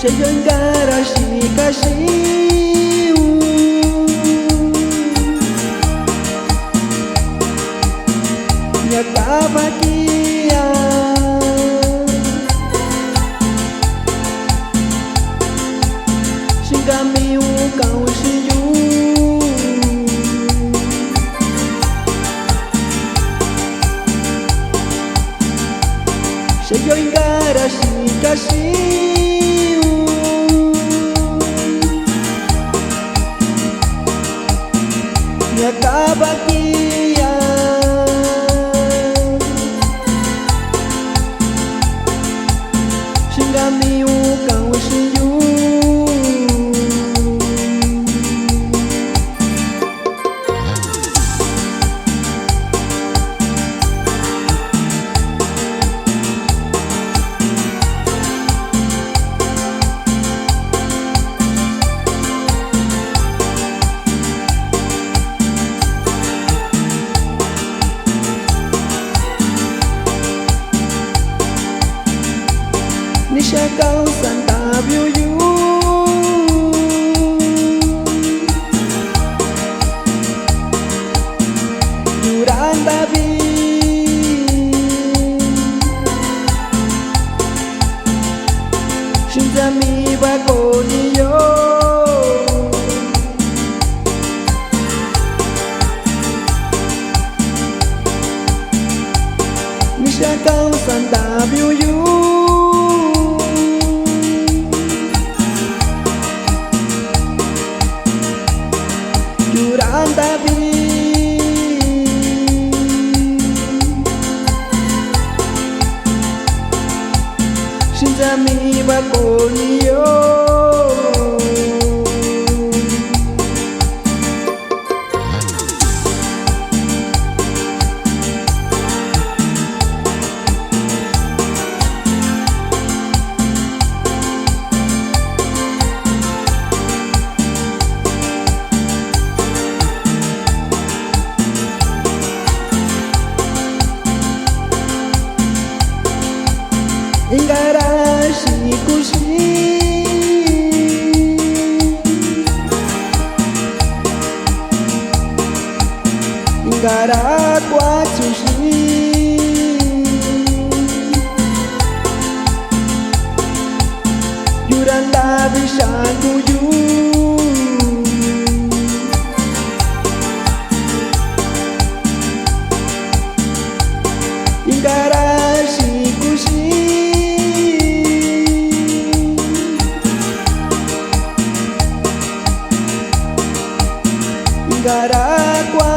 Seyenggara si kasih nya kabahagiaan sehingga miu kau senyum Seyenggara si kasih nya kabahagiaan sehingga miu kau senyum Nisha kau santa biuyu Yuran babi Shinzami bakoniyo Nisha kau santa biuyu Yuran tabi Shinzami bakoniyo Inggara si kusi Inggara kuat susi Yuran tak bisa tuju Inggara si kusi Inggara kuat